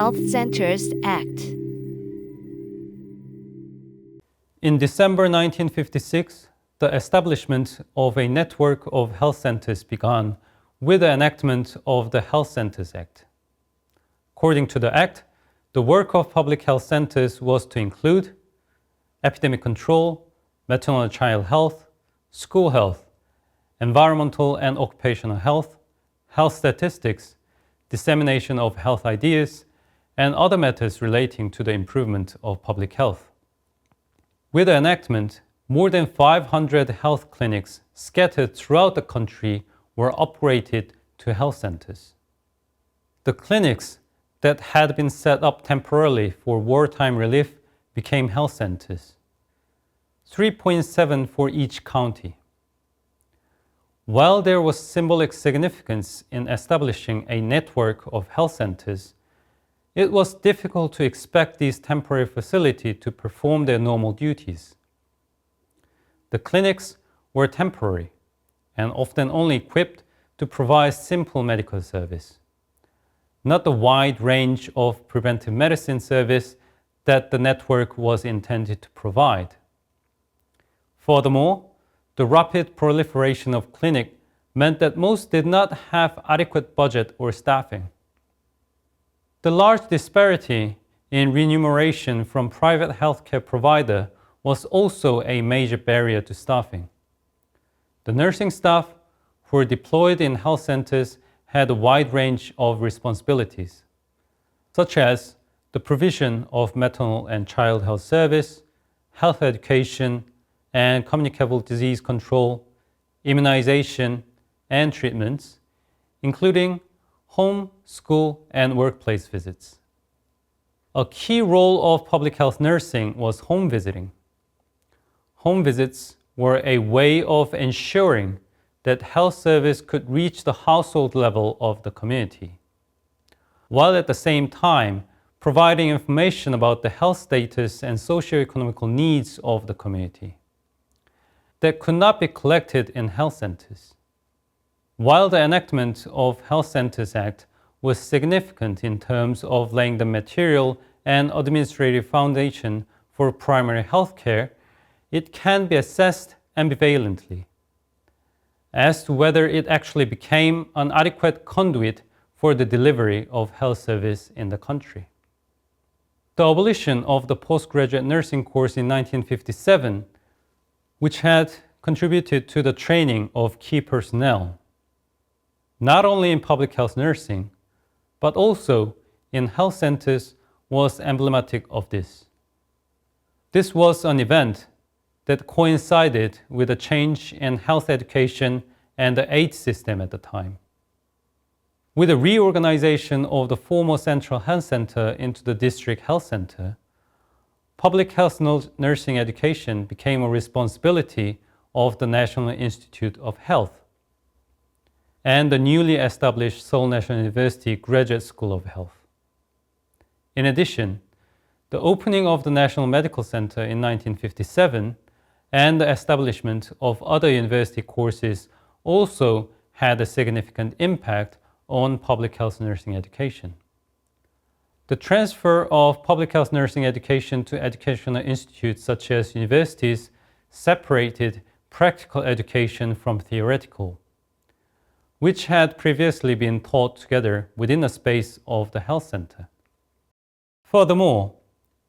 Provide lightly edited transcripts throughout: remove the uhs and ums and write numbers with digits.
Health Centers Act. In December 1956, the establishment of a network of health centers began with the enactment of the Health Centers Act. According to the Act, the work of public health centers was to include epidemic control, maternal and child health, school health, environmental and occupational health, health statistics, dissemination of health ideas, and other matters relating to the improvement of public health. With the enactment, more than 500 health clinics scattered throughout the country were upgraded to health centers. The clinics that had been set up temporarily for wartime relief became health centers, 3.7 for each county. While there was symbolic significance in establishing a network of health centers, it was difficult to expect these temporary facilities to perform their normal duties. The clinics were temporary and often only equipped to provide simple medical service, not the wide range of preventive medicine service that the network was intended to provide. Furthermore, the rapid proliferation of clinics meant that most did not have adequate budget or staffing. The large disparity in remuneration from private healthcare providers was also a major barrier to staffing. The nursing staff who were deployed in health centers had a wide range of responsibilities, such as the provision of maternal and child health service, health education, and communicable disease control, immunization, and treatments, including home, school, and workplace visits. A key role of public health nursing was home visiting. Home visits were a way of ensuring that health service could reach the household level of the community, while at the same time providing information about the health status and socio-economic needs of the community that could not be collected in health centers. While the enactment of Health Centers Act was significant in terms of laying the material and administrative foundation for primary health care, it can be assessed ambivalently as to whether it actually became an adequate conduit for the delivery of health service in the country. The abolition of the postgraduate nursing course in 1957, which had contributed to the training of key personnel, not only in public health nursing, but also in health centers, was emblematic of this. This was an event that coincided with a change in health education and the aid system at the time. With the reorganization of the former Central Health Center into the District Health Center, public health nursing education became a responsibility of the National Institute of Health and the newly established Seoul National University Graduate School of Health. In addition, the opening of the National Medical Center in 1957 and the establishment of other university courses also had a significant impact on public health nursing education. The transfer of public health nursing education to educational institutes such as universities separated practical education from theoretical, which had previously been taught together within the space of the health center. Furthermore,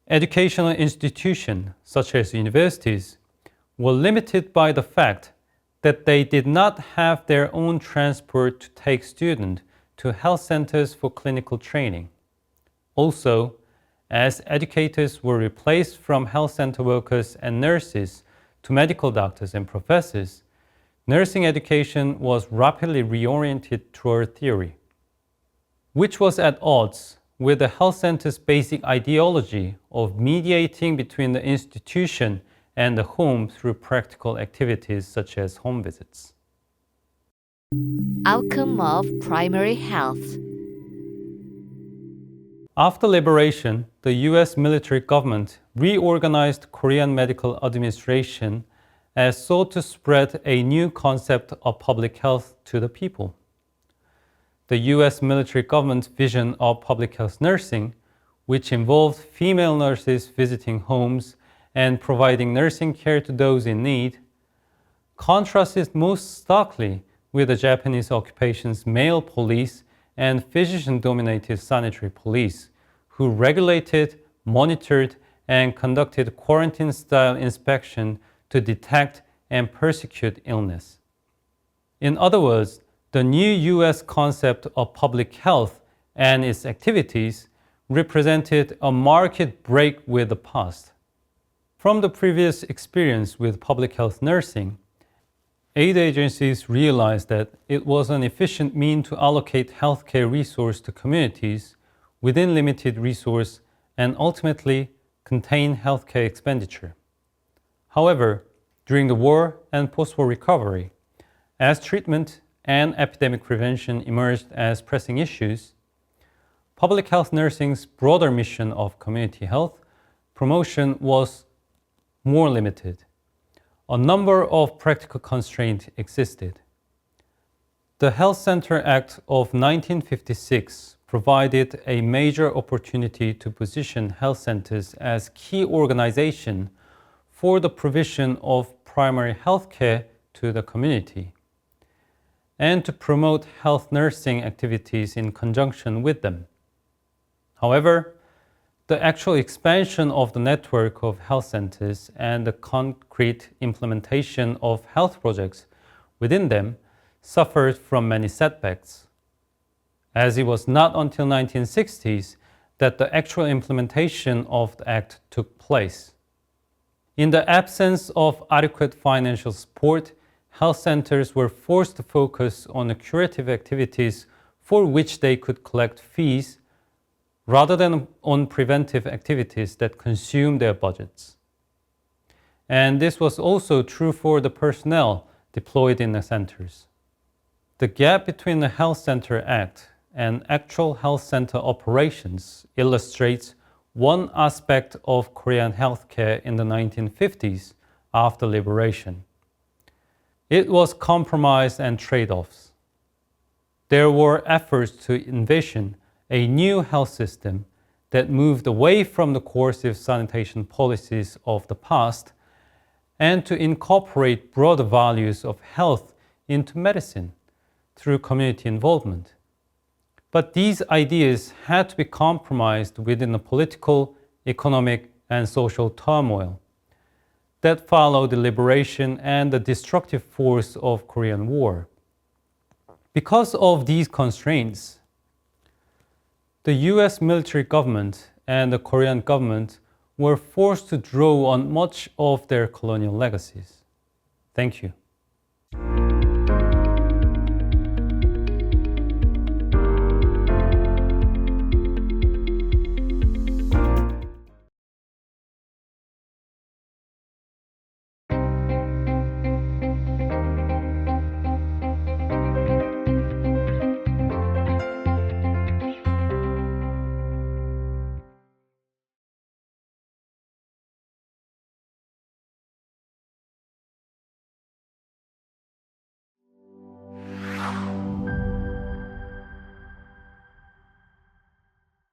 educational institutions such as universities were limited by the fact that they did not have their own transport to take students to health centers for clinical training. Also, as educators were replaced from health center workers and nurses to medical doctors and professors, nursing education was rapidly reoriented toward theory, which was at odds with the health center's basic ideology of mediating between the institution and the home through practical activities such as home visits. Outcome of primary health. After liberation, the U.S. military government reorganized Korean medical administration as sought to spread a new concept of public health to the people. The U.S. military government's vision of public health nursing which involved female nurses visiting homes and providing nursing care to those in need, contrasted most starkly with the Japanese occupation's male police and physician-dominated sanitary police, who regulated, monitored, and conducted quarantine-style inspection to detect and persecute illness. In other words, the new US concept of public health and its activities represented a marked break with the past. From the previous experience with public health nursing, aid agencies realized that it was an efficient means to allocate healthcare resources to communities within limited resource and ultimately contain healthcare expenditure. However, during the war and post-war recovery, as treatment and epidemic prevention emerged as pressing issues, public health nursing's broader mission of community health promotion was more limited. A number of practical constraints existed. The Health Center Act of 1956 provided a major opportunity to position health centers as key organizations for the provision of primary health care to the community, and to promote health nursing activities in conjunction with them. However, the actual expansion of the network of health centers and the concrete implementation of health projects within them suffered from many setbacks, as it was not until 1960s that the actual implementation of the Act took place. In the absence of adequate financial support, health centers were forced to focus on the curative activities for which they could collect fees rather than on preventive activities that consume their budgets. And this was also true for the personnel deployed in the centers. The gap between the Health Center Act and actual health center operations illustrates one aspect of Korean healthcare in the 1950s after liberation. It was compromise and trade-offs. There were efforts to envision a new health system that moved away from the coercive sanitation policies of the past and to incorporate broader values of health into medicine through community involvement. But these ideas had to be compromised within the political, economic, and social turmoil that followed the liberation and the destructive force of Korean War. Because of these constraints, the US military government and the Korean government were forced to draw on much of their colonial legacies. Thank you.